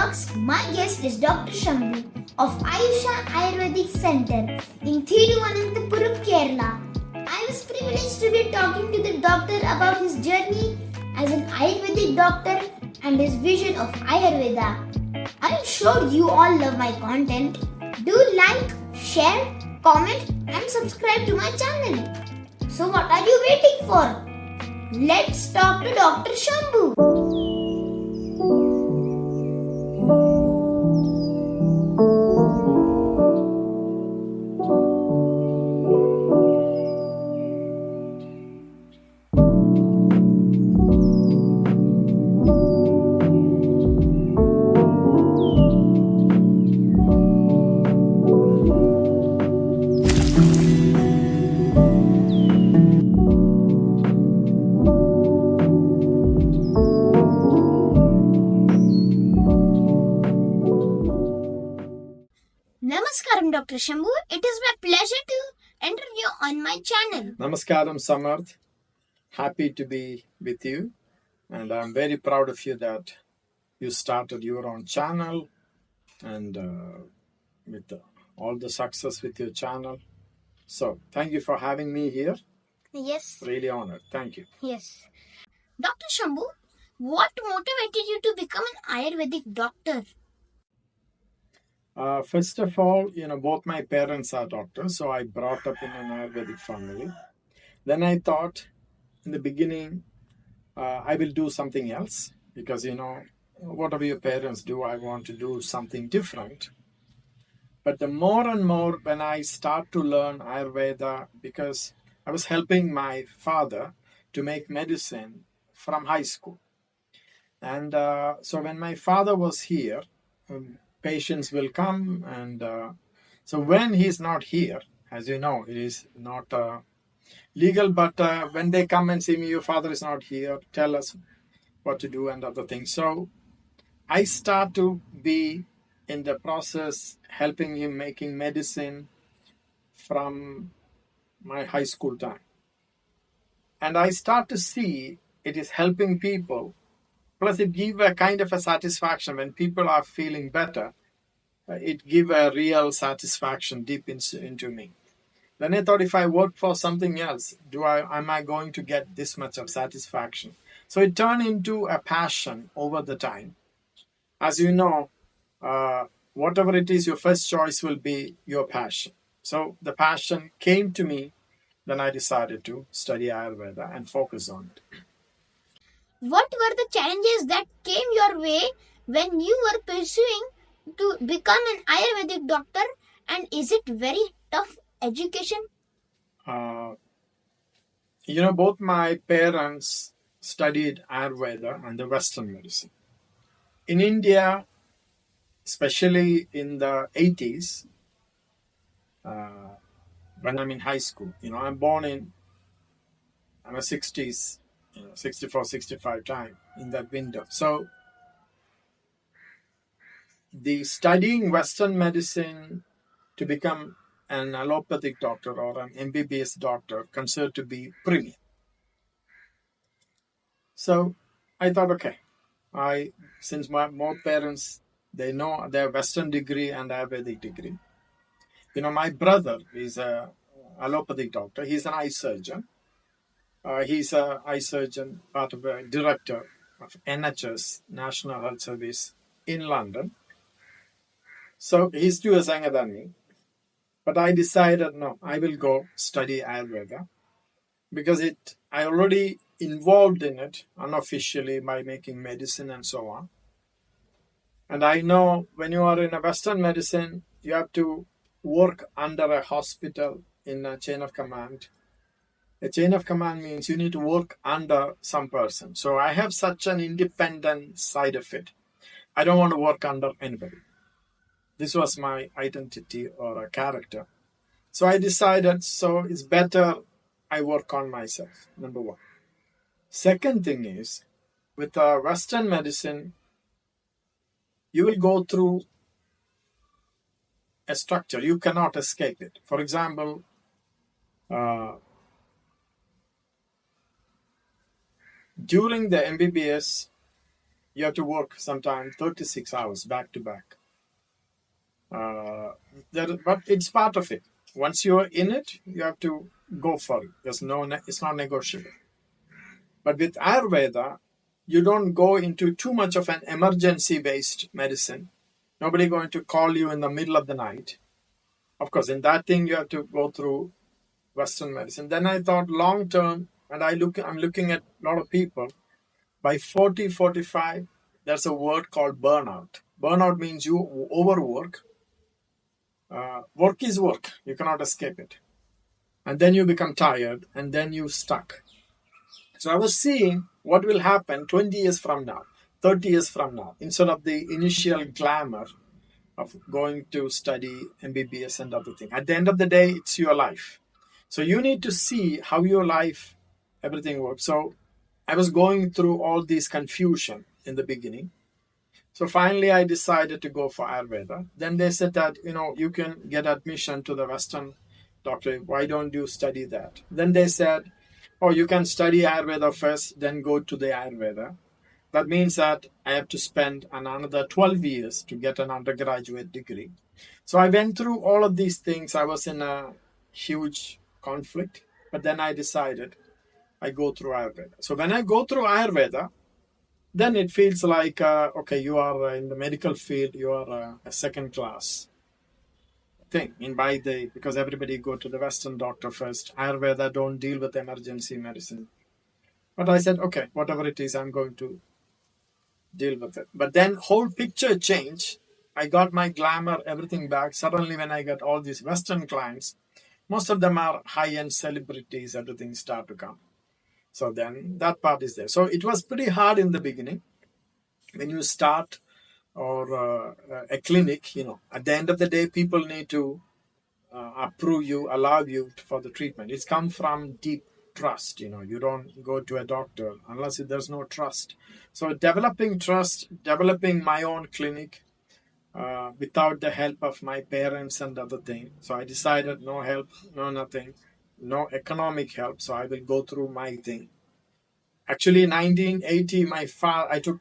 vlogs, my guest is Dr. Sambhu of Ayusha Ayurvedic Center in Thiruvananthapuram, Kerala. I was privileged to be talking to the doctor about his journey as an Ayurvedic doctor and his vision of Ayurveda. I am sure you all love my content. Do like, share, comment and subscribe to my channel. So what are you waiting for? Let's talk to Dr. Sambhu. Namaskaram, Dr. Sambhu. It is my pleasure to enter you on my channel. Namaskaram, Samarth. Happy to be with you. And I'm very proud of you that you started your own channel and with all the success with your channel. So, thank you for having me here. Yes. Really honored. Thank you. Yes. Dr. Sambhu, what motivated you to become an Ayurvedic doctor? First of all, both my parents are doctors, so I brought up in an Ayurvedic family. Then I thought in the beginning, I will do something else because, whatever your parents do, I want to do something different. But the more and more when I start to learn Ayurveda, because I was helping my father to make medicine from high school. And so when my father was here, patients will come. And so when he's not here, as you know, it is not legal. But when they come and see me, your father is not here, tell us what to do and other things. So I start to be in the process helping him making medicine from my high school time. And I start to see it is helping people. Plus it gives a kind of a satisfaction when people are feeling better. It gives a real satisfaction deep into me. Then I thought if I work for something else, am I going to get this much of satisfaction? So it turned into a passion over the time. As you know, whatever it is, your first choice will be your passion. So the passion came to me, then I decided to study Ayurveda and focus on it. What were the challenges that came your way when you were pursuing to become an Ayurvedic doctor? And is it very tough education? Both my parents studied Ayurveda and the Western medicine. In India, especially in the 80s, when I'm in high school, I'm born in a 60s, 64, 65 time in that window. So the studying Western medicine to become an allopathic doctor or an MBBS doctor considered to be premium. So I thought, okay, since both parents, they know their Western degree and Ayurvedic degree. My brother is an allopathic doctor. He's an eye surgeon. He's an eye surgeon, part of a director of NHS, National Health Service, in London. So he's 2 years younger than me. But I decided, no, I will go study Ayurveda because I already involved in it unofficially by making medicine and so on. And I know when you are in a Western medicine, you have to work under a hospital in a chain of command. A chain of command means you need to work under some person. So I have such an independent side of it. I don't want to work under anybody. This was my identity or a character. So I decided, so it's better I work on myself, number one. Second thing is, with Western medicine, you will go through a structure. You cannot escape it. For example, during the MBBS, You have to work sometimes 36 hours back to back. But it's part of it. Once you're in it, you have to go for it. It's not negotiable. But with Ayurveda, you don't go into too much of an emergency-based medicine. Nobody going to call you in the middle of the night. Of course, in that thing, you have to go through Western medicine. Then I thought long term, and I'm looking at a lot of people, by 40, 45, there's a word called burnout. Burnout means you overwork. Work is work. You cannot escape it. And then you become tired, and then you stuck. So I was seeing what will happen 20 years from now, 30 years from now, instead of the initial glamour of going to study MBBS and other things. At the end of the day, it's your life. So you need to see how your life, everything works. So I was going through all these confusion in the beginning. So finally, I decided to go for Ayurveda. Then they said that, you can get admission to the Western doctorate. Why don't you study that? Then they said, oh, you can study Ayurveda first, then go to the Ayurveda. That means that I have to spend another 12 years to get an undergraduate degree. So I went through all of these things. I was in a huge conflict, but then I decided I go through Ayurveda. So when I go through Ayurveda, then it feels like, okay, you are in the medical field, you are a second class thing because everybody go to the Western doctor first. Ayurveda don't deal with emergency medicine. But I said, okay, whatever it is, I'm going to deal with it. But then whole picture changed. I got my glamour, everything back. Suddenly when I got all these Western clients, most of them are high-end celebrities, everything start to come. So then that part is there. So it was pretty hard in the beginning. When you start or a clinic, at the end of the day, people need to approve you, allow you for the treatment. It's come from deep trust. You don't go to a doctor unless there's no trust. So developing trust, developing my own clinic without the help of my parents and other things. So I decided no help, no nothing, no economic help. So I will go through my thing. Actually, 1980, I took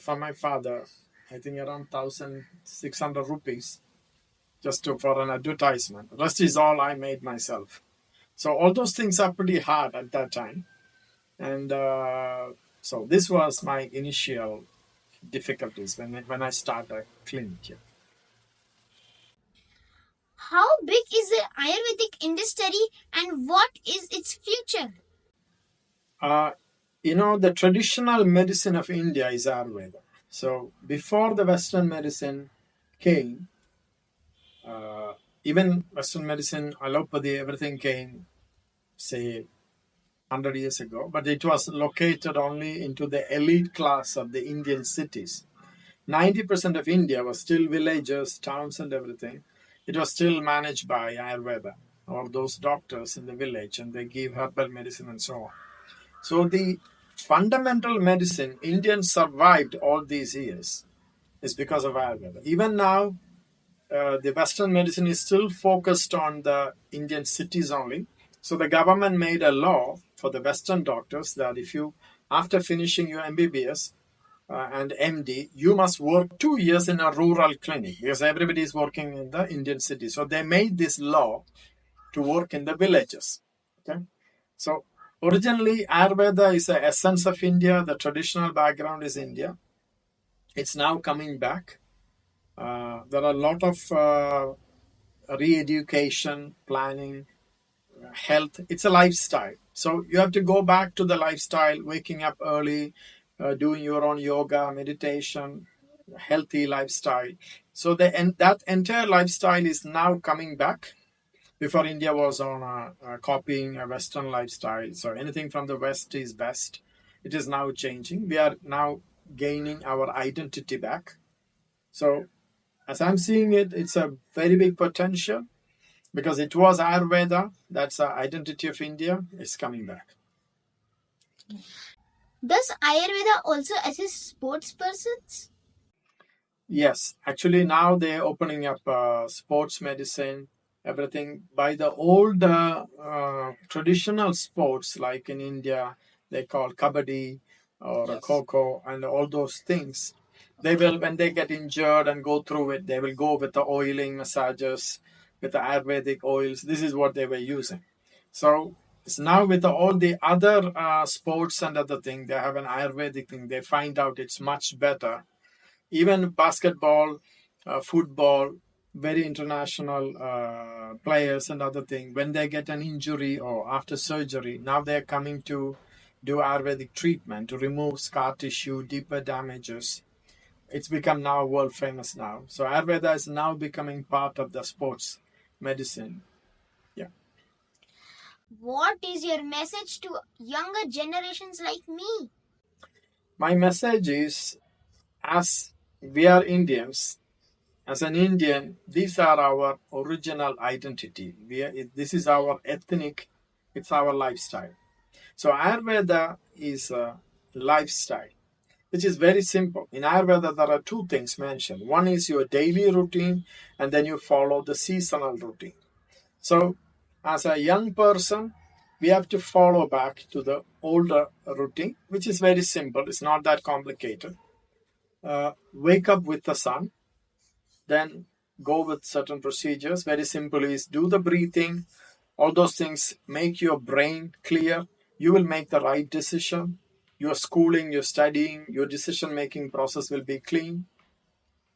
from my father, I think around 1,600 rupees just for an advertisement. The rest is all I made myself. So all those things are pretty hard at that time. And so this was my initial difficulties when I started a clinic here. How big is the Ayurvedic industry and what is its future? The traditional medicine of India is Ayurveda. So before the Western medicine came, even Western medicine, allopathy, everything came, say, 100 years ago, but it was located only into the elite class of the Indian cities. 90% of India was still villages, towns and everything. It was still managed by Ayurveda or those doctors in the village, and they give herbal medicine and so on. So the fundamental medicine Indians survived all these years is because of Ayurveda. Even now, the Western medicine is still focused on the Indian cities only. So the government made a law for the Western doctors that if you, after finishing your MBBS and MD, you must work 2 years in a rural clinic because everybody is working in the Indian city. So they made this law to work in the villages. Okay, so originally Ayurveda is the essence of India. The traditional background is India. It's now coming back. There are a lot of re-education, planning, health. It's a lifestyle. So you have to go back to the lifestyle, waking up early, doing your own yoga, meditation, healthy lifestyle. So that entire lifestyle is now coming back. Before India was on copying a Western lifestyle. So anything from the West is best. It is now changing. We are now gaining our identity back. So as I'm seeing it, it's a very big potential because it was Ayurveda. That's the identity of India. It's coming back. Does Ayurveda also assist sports persons? Yes, actually now they're opening up sports medicine, everything. By the old traditional sports, like in India, they call kabaddi, or a Yes. cocoa and all those things. They will, when they get injured and go through it, they will go with the oiling massages, with the Ayurvedic oils. This is what they were using. So it's now with all the other sports and other thing, they have an Ayurvedic thing. They find out it's much better. Even basketball, football, very international players and other thing, when they get an injury or after surgery, now they're coming to do Ayurvedic treatment to remove scar tissue, deeper damages. It's become now world famous now. So Ayurveda is now becoming part of the sports medicine. Yeah. What is your message to younger generations like me? My message is, as we are Indians, as an Indian, these are our original identity. This is our ethnic, it's our lifestyle. So Ayurveda is a lifestyle, which is very simple. In Ayurveda, there are two things mentioned. One is your daily routine, and then you follow the seasonal routine. So as a young person, we have to follow back to the older routine, which is very simple. It's not that complicated. Wake up with the sun, then go with certain procedures. Very simple is do the breathing, all those things make your brain clear. You will make the right decision. Your schooling, your studying, your decision making process will be clean.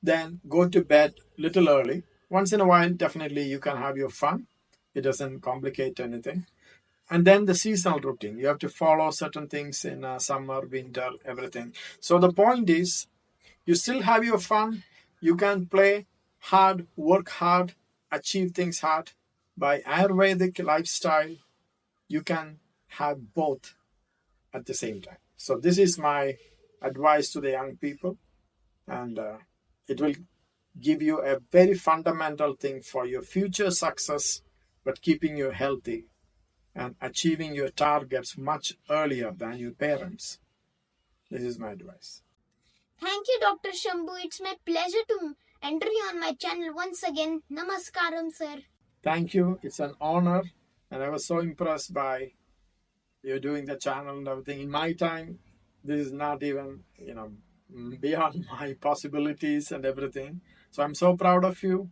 Then go to bed little early. Once in a while, definitely you can have your fun. It doesn't complicate anything. And then the seasonal routine. You have to follow certain things in summer, winter, everything. So the point is, you still have your fun. You can play hard, work hard, achieve things hard. By Ayurvedic lifestyle, you can have both at the same time. So this is my advice to the young people, and it will give you a very fundamental thing for your future success, but keeping you healthy and achieving your targets much earlier than your parents. This is my advice. Thank you, Dr. Sambhu. It's my pleasure to enter you on my channel once again. Namaskaram, sir. Thank you. It's an honor, and I was so impressed by you doing the channel and everything. In my time, this is not even, beyond my possibilities and everything. So I'm so proud of you.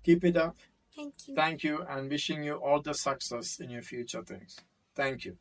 Keep it up. Thank you. Thank you, and wishing you all the success in your future things. Thank you.